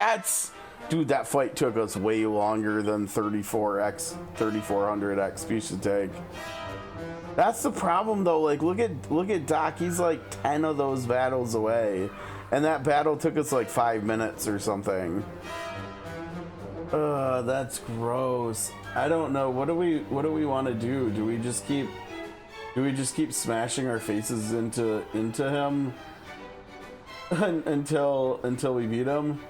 That's, dude, that fight took us way longer than 3400 XP should take. That's the problem though. Like, look at Doc. He's like 10 of those battles away, and that battle took us like 5 minutes or something. That's gross. I don't know. What do we want to do? Do we just keep smashing our faces into him until we beat him?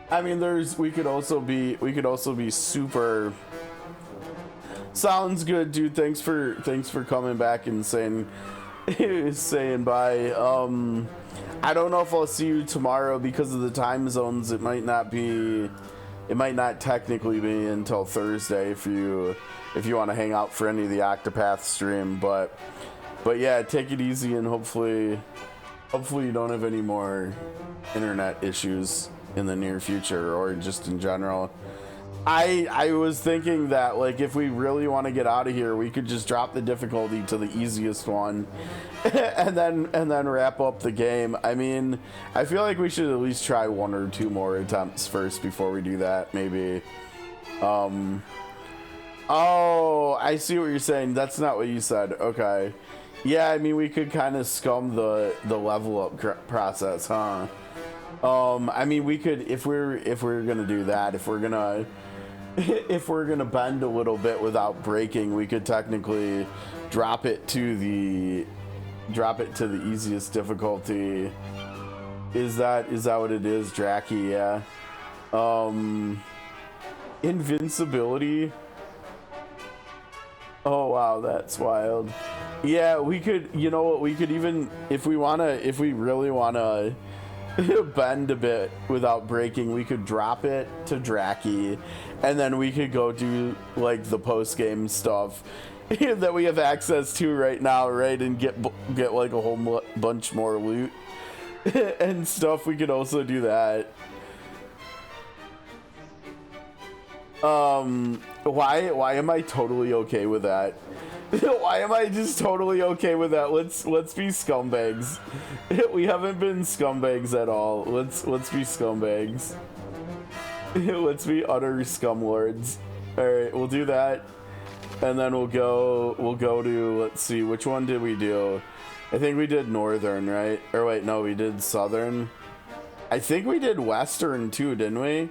I mean, we could also be super. Sounds good, dude. Thanks for coming back and saying bye. I don't know if I'll see you tomorrow because of the time zones. It might not technically be until Thursday if you want to hang out for any of the Octopath stream, but yeah, take it easy, and hopefully you don't have any more internet issues in the near future, or just in general. I was thinking that, like, if we really want to get out of here, we could just drop the difficulty to the easiest one and then wrap up the game. I mean, I feel like we should at least try 1 or 2 more attempts first before we do that, maybe. Oh, I see what you're saying. That's not what you said. Okay. Yeah, I mean, we could kind of scum the level up process, huh? I mean, we could, if we're gonna do that, if we're gonna bend a little bit without breaking, we could technically drop it to the easiest difficulty. Is that what it is, Dracky? Yeah. Invincibility. Oh wow, that's wild. Yeah, we could, you know what, we could even, if we really wanna bend a bit without breaking, we could drop it to Dracky, and then we could go do like the post-game stuff that we have access to right now, right, and get like a whole bunch more loot and stuff. We could also do that. Why am I totally okay with that? Why am I just totally okay with that? Let's be scumbags. We haven't been scumbags at all. Let's be scumbags. Let's be utter scumlords. All right, we'll do that, and then we'll go to, let's see, which one did we do? I think we did northern, right? Or wait, no, we did southern. I think we did western too, didn't we?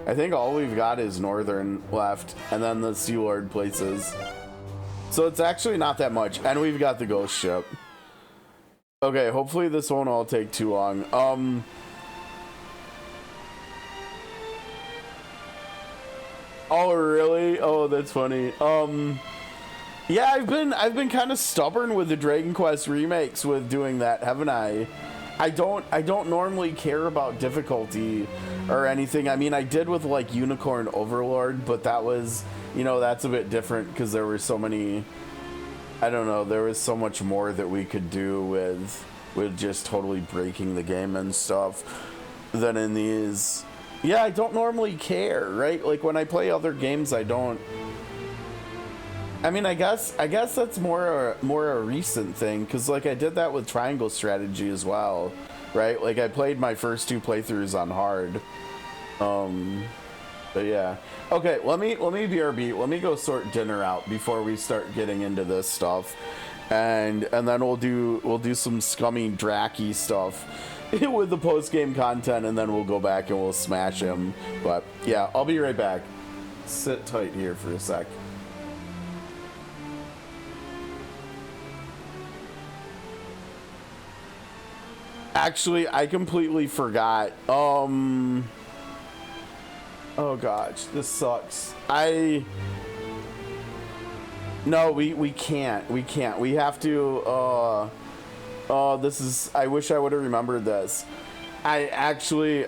I think all we've got is northern left, and then the Sea Lord places. So it's actually not that much, and we've got the ghost ship. Okay, hopefully this won't all take too long. Oh really? Oh, that's funny. Yeah, I've been kind of stubborn with the Dragon Quest remakes with doing that, haven't I? I don't normally care about difficulty or anything. I mean, I did with like Unicorn Overlord, but that was, you know, that's a bit different because there were so many, I don't know, there was so much more that we could do with just totally breaking the game and stuff than in these. Yeah, I don't normally care, right? Like when I play other games, I don't. I mean, I guess that's more a recent thing, because like I did that with Triangle Strategy as well, right? Like I played my first 2 playthroughs on hard. But yeah. Okay, let me BRB. Let me go sort dinner out before we start getting into this stuff, and then we'll do some scummy Dracky stuff with the post game content, and then we'll go back and we'll smash him. But yeah, I'll be right back. Sit tight here for a sec. Actually, I completely forgot. Oh gosh, this sucks. No, we can't. We have to, oh, this is, I wish I would have remembered this. I actually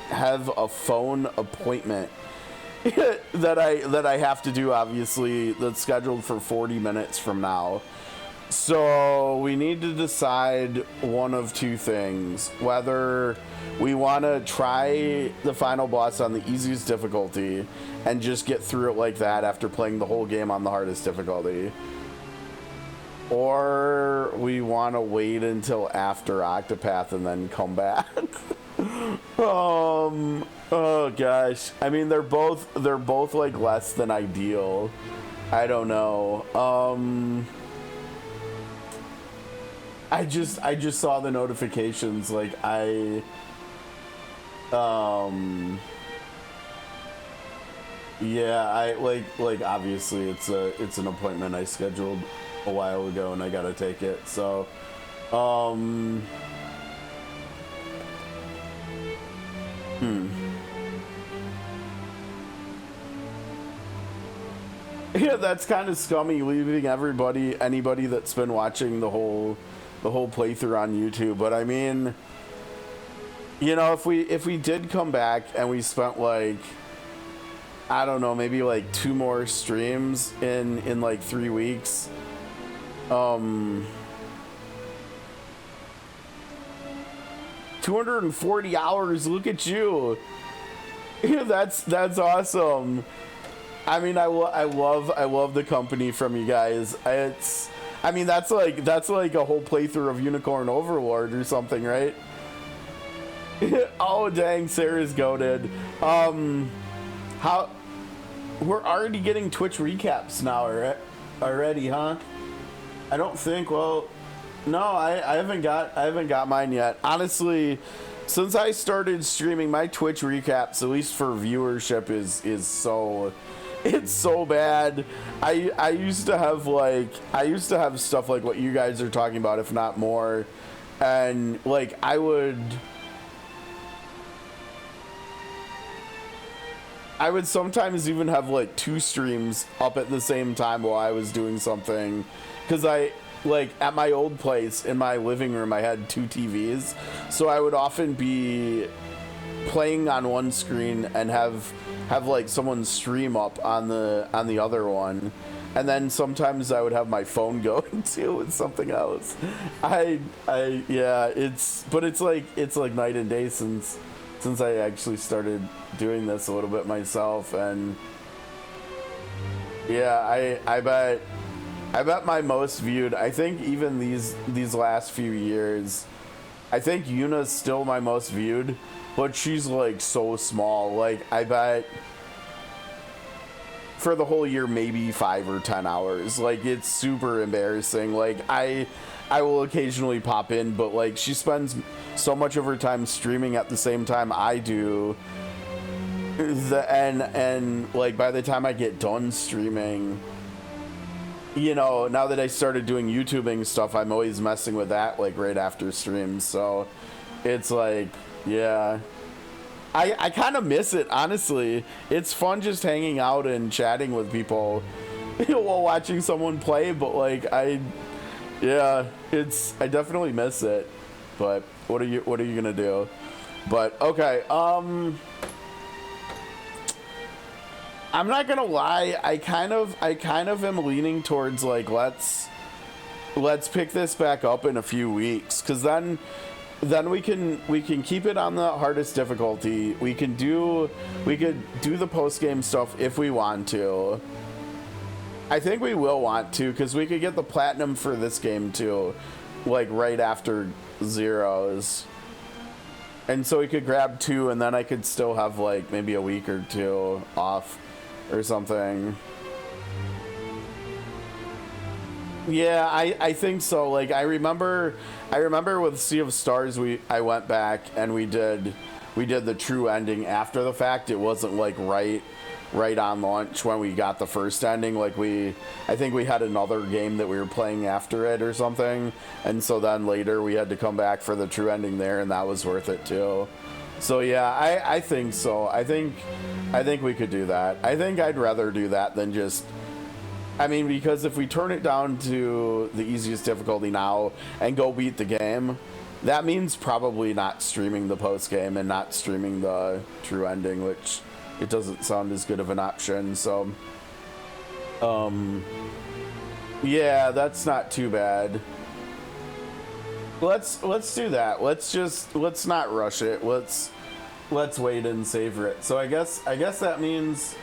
have a phone appointment that I have to do, obviously, that's scheduled for 40 minutes from now. So we need to decide one of 2 things: whether we want to try the final boss on the easiest difficulty and just get through it like that after playing the whole game on the hardest difficulty, or we want to wait until after Octopath and then come back. Oh gosh. I mean, they're both like less than ideal. I don't know. I just saw the notifications. Like yeah, I like obviously it's an appointment I scheduled a while ago and I gotta take it. So, yeah, that's kind of scummy leaving anybody that's been watching the whole playthrough on YouTube. But I mean, if we did come back and we spent like, I don't know, maybe like 2 more streams in like 3 weeks. 240 hours. Look at you. That's awesome. I mean, I love the company from you guys. I mean, that's like a whole playthrough of Unicorn Overlord or something, right? Oh dang, Sarah's goated. How we're already getting Twitch recaps now, already, huh? I don't think. Well, no, I haven't got mine yet. Honestly, since I started streaming, my Twitch recaps, at least for viewership, is so. It's so bad. I used to have stuff like what you guys are talking about, if not more, and like I would sometimes even have like 2 streams up at the same time while I was doing something, because like at my old place in my living room I had 2 TVs, so I would often be playing on one screen and have like someone stream up on the other one, and then sometimes I would have my phone going too with something else. Yeah, it's like night and day since I actually started doing this a little bit myself. And yeah, I bet my most viewed, I think even these last few years, I think Yuna's still my most viewed, but she's like so small. Like I bet for the whole year maybe 5 or 10 hours. Like it's super embarrassing. Like I will occasionally pop in, but like she spends so much of her time streaming at the same time I do. And like by the time I get done streaming, now that I started doing YouTubing stuff, I'm always messing with that like right after streams. So it's like, yeah, I kind of miss it, honestly. It's fun just hanging out and chatting with people while watching someone play, but like I definitely miss it. But what are you gonna do? But okay, I'm not gonna lie, I kind of am leaning towards like let's pick this back up in a few weeks, because then we can keep it on the hardest difficulty. We could do the post game stuff if we want to. I think we will want to, because we could get the platinum for this game too, like right after Zeros. And so we could grab 2, and then I could still have like maybe a week or 2 off or something. Yeah, I think so. Like I remember with Sea of Stars, I went back and we did the true ending after the fact. It wasn't like right on launch when we got the first ending. Like I think we had another game that we were playing after it or something, and so then later we had to come back for the true ending there, and that was worth it too. So yeah, I think so. I think we could do that. I think I'd rather do that than just, I mean, because if we turn it down to the easiest difficulty now and go beat the game, that means probably not streaming the post game and not streaming the true ending, which it doesn't sound as good of an option. So yeah, that's not too bad. Let's do that. Let's not rush it. Let's wait and savor it. So I guess that means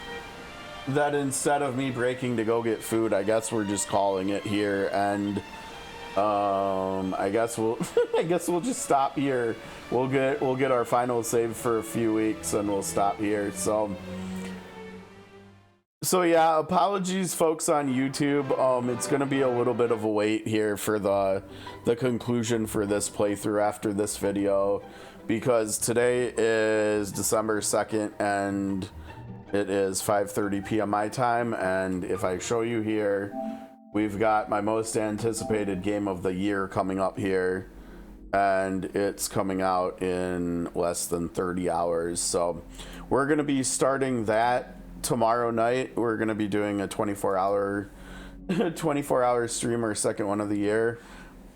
that instead of me breaking to go get food, I guess we're just calling it here, and I guess we'll I guess we'll just stop here. We'll get our final save for a few weeks and we'll stop here. So yeah, apologies folks on YouTube. It's gonna be a little bit of a wait here for the conclusion for this playthrough after this video, because today is December 2nd and it is 5:30 p.m. my time, and if I show you here, we've got my most anticipated game of the year coming up here, and it's coming out in less than 30 hours. So we're going to be starting that tomorrow night. We're going to be doing a 24-hour stream, our second one of the year.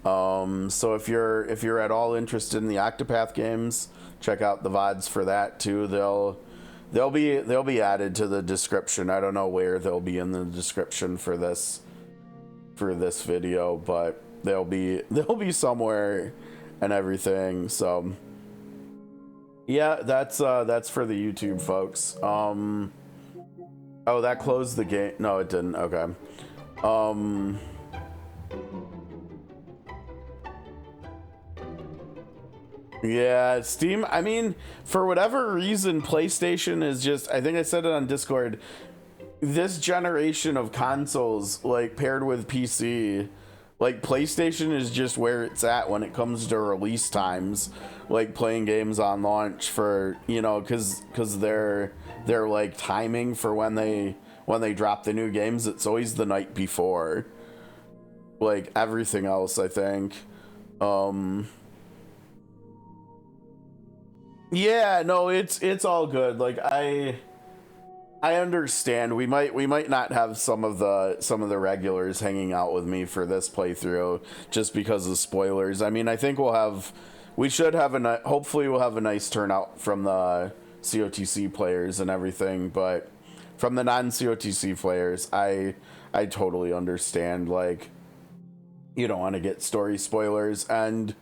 So if you're at all interested in the Octopath games, check out the VODs for that too. They'll be added to the description. I don't know where they'll be in the description for this video, but they'll be somewhere and everything. So yeah, that's for the YouTube folks. Oh, that closed the game. No, it didn't. Okay. Yeah, Steam, I mean, for whatever reason, PlayStation is just, I think I said it on Discord, this generation of consoles, like, paired with PC, like, PlayStation is just where it's at when it comes to release times, like, playing games on launch for, you know, because they're like, timing for when they drop the new games, it's always the night before, like, everything else, I think. Yeah, no, it's all good. Like, I understand. We might not have some of the regulars hanging out with me for this playthrough just because of spoilers. I mean, I think we should have hopefully we'll have a nice turnout from the COTC players and everything, but from the non-COTC players, I totally understand, like, you don't want to get story spoilers, and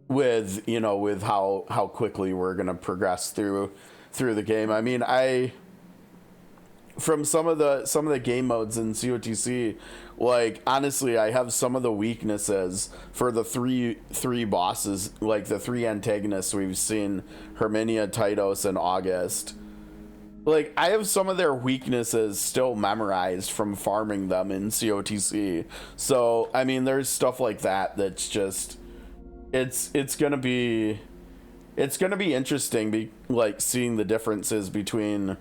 with how quickly we're gonna progress through the game. I mean, from some of the game modes in COTC, like, honestly, I have some of the weaknesses for the three bosses, like the three antagonists we've seen, Herminia, Tytos, and August. Like, I have some of their weaknesses still memorized from farming them in COTC. So, I mean, there's stuff like that that's just, it's gonna be interesting, like, seeing the differences between,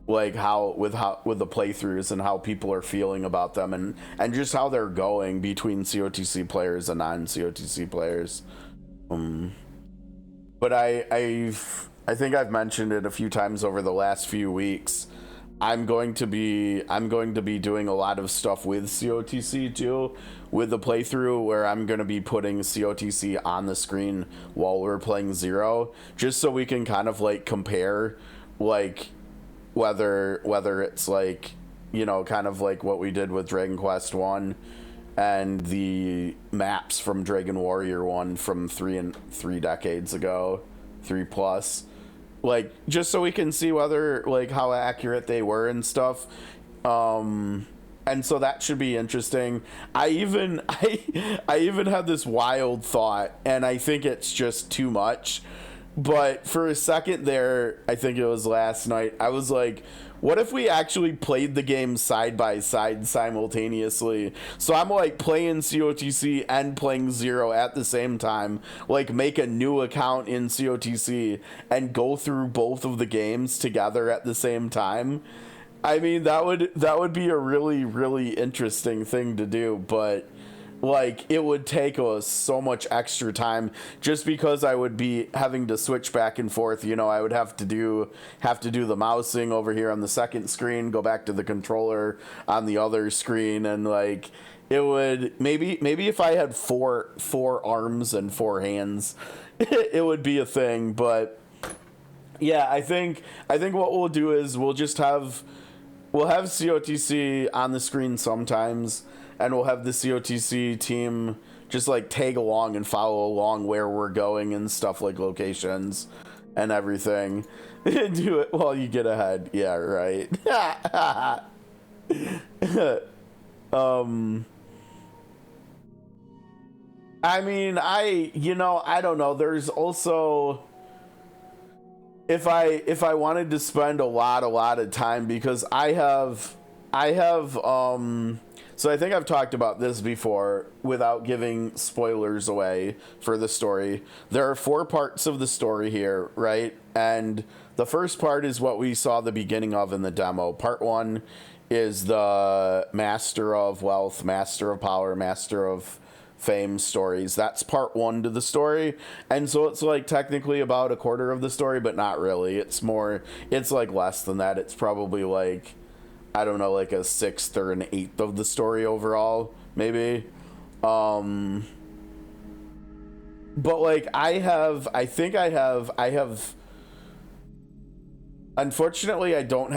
like, with the playthroughs and how people are feeling about them, and just how they're going between COTC players and non-COTC players. But I think I've mentioned it a few times over the last few weeks. I'm going to be doing a lot of stuff with COTC too, with the playthrough, where I'm going to be putting COTC on the screen while we're playing Zero, just so we can kind of, like, compare, like, whether it's, like, you know, kind of like what we did with Dragon Quest 1 and the maps from Dragon Warrior 1 from 3 decades ago, 3 plus. Like, just so we can see whether, like, how accurate they were and stuff. And so that should be interesting. I even had this wild thought, and I think it's just too much. But for a second there, I think it was last night, I was like, what if we actually played the game side by side simultaneously? So I'm, like, playing COTC and playing Zero at the same time. Like, make a new account in COTC and go through both of the games together at the same time. I mean, that would be a really, really interesting thing to do, but, like, it would take us so much extra time, just because I would be having to switch back and forth. You know, I would have to do the mousing over here on the second screen, go back to the controller on the other screen, and, like, it would maybe if I had four arms and 4 hands, it would be a thing. But yeah, I think what we'll do is we'll have COTC on the screen sometimes, and we'll have the COTC team just, like, tag along and follow along where we're going and stuff, like locations and everything. Do it while you get ahead. Yeah, right. I mean, I don't know. There's also, if I wanted to spend a lot of time, because I have so I think I've talked about this before without giving spoilers away for the story. There are four parts of the story here, right? And the first part is what we saw the beginning of in the demo. Part one is the Master of Wealth, Master of Power, Master of Fame stories. That's part one to the story. And so it's like technically about a quarter of the story, but not really. It's like less than that. It's probably like, I don't know, like a sixth or an eighth of the story overall, maybe. But like I have unfortunately I don't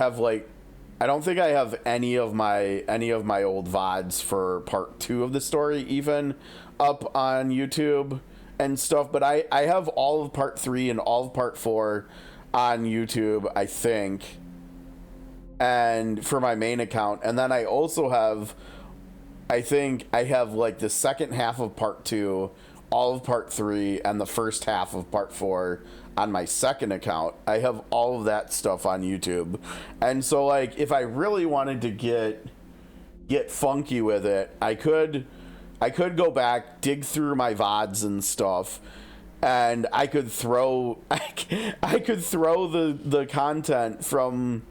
think I have any of my old VODs for part two of the story even up on YouTube and stuff, but I have all of part three and all of part four on YouTube, I think, and for my main account. And then I also have, I think I have like the second half of part two, all of part three, and the first half of part four on my second account. I have all of that stuff on YouTube. And so like if I really wanted to get funky with it, I could go back, dig through my VODs and stuff, and I could throw I could throw the content from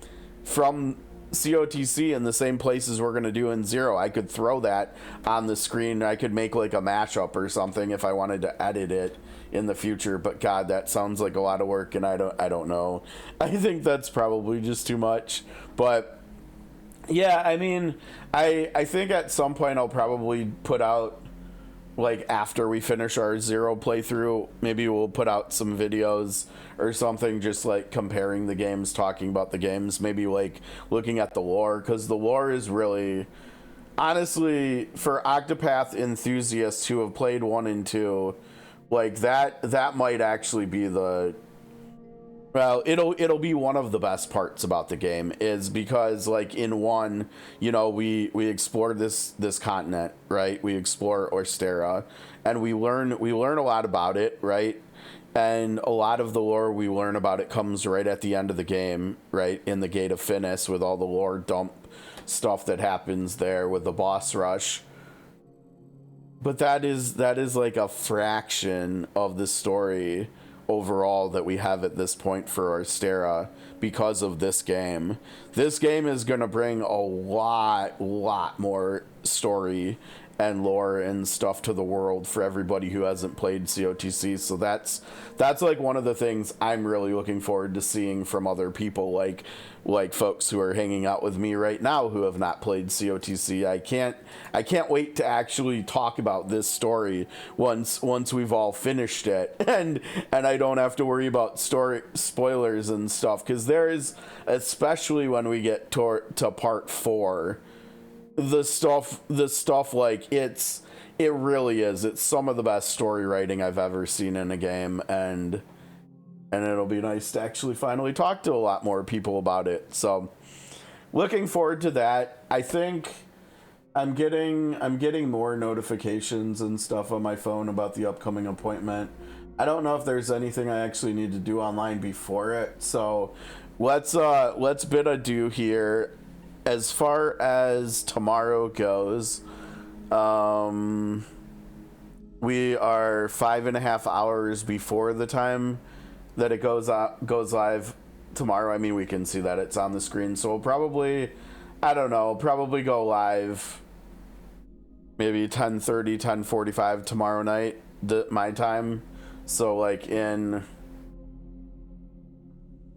COTC in the same places we're going to do in Zero. I could throw that on the screen. I could make like a mashup or something if I wanted to edit it in the future, but God, that sounds like a lot of work, and I don't know. I think that's probably just too much. But yeah, I mean, I think at some point I'll probably put out, like after we finish our Zero playthrough, maybe we'll put out some videos or something, just like comparing the games, talking about the games, maybe like looking at the lore, because the lore is really, honestly, for Octopath enthusiasts who have played 1 and 2, like that might actually be the, well, it'll be one of the best parts about the game, is because like in 1, we explore this continent, right? We explore Orstera, and we learn a lot about it, right? And a lot of the lore we learn about it comes right at the end of the game, right? In the Gate of Finis, with all the lore dump stuff that happens there with the boss rush. But that is like a fraction of the story overall that we have at this point for Orstera because of this game. This game is going to bring a lot more story and lore and stuff to the world for everybody who hasn't played COTC. So that's like one of the things I'm really looking forward to seeing from other people, like folks who are hanging out with me right now who have not played COTC. I can't wait to actually talk about this story once we've all finished it, and I don't have to worry about story spoilers and stuff, because there is, especially when we get to part 4, the stuff like it really is, it's some of the best story writing I've ever seen in a game, and it'll be nice to actually finally talk to a lot more people about it. So looking forward to that. I think I'm getting more notifications and stuff on my phone about the upcoming appointment. I don't know if there's anything I actually need to do online before it. So let's bid adieu here. As far as tomorrow goes, we are 5.5 hours before the time that it goes live tomorrow. I mean, we can see that it's on the screen, so we'll probably, I don't know, probably go live maybe 10:30, 10:45 tomorrow night, my time. So like in,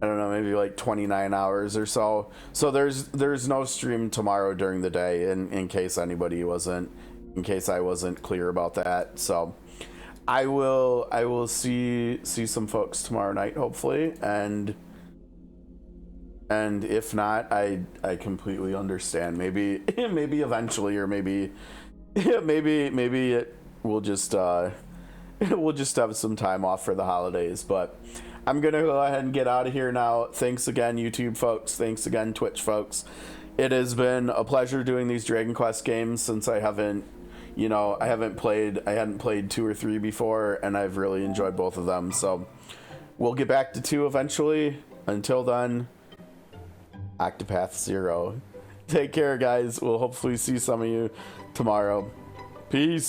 I don't know, maybe like 29 hours or so. So there's no stream tomorrow during the day, in case I wasn't clear about that. So I will see some folks tomorrow night, hopefully, and if not, I completely understand. Maybe eventually, or maybe we'll just have some time off for the holidays. But I'm gonna go ahead and get out of here now. Thanks again, YouTube folks. Thanks again, Twitch folks. It has been a pleasure doing these Dragon Quest games, since I haven't you know, I hadn't played 2 or 3 before, and I've really enjoyed both of them. So we'll get back to 2 eventually. Until then, Octopath Zero. Take care, guys. We'll hopefully see some of you tomorrow. Peace.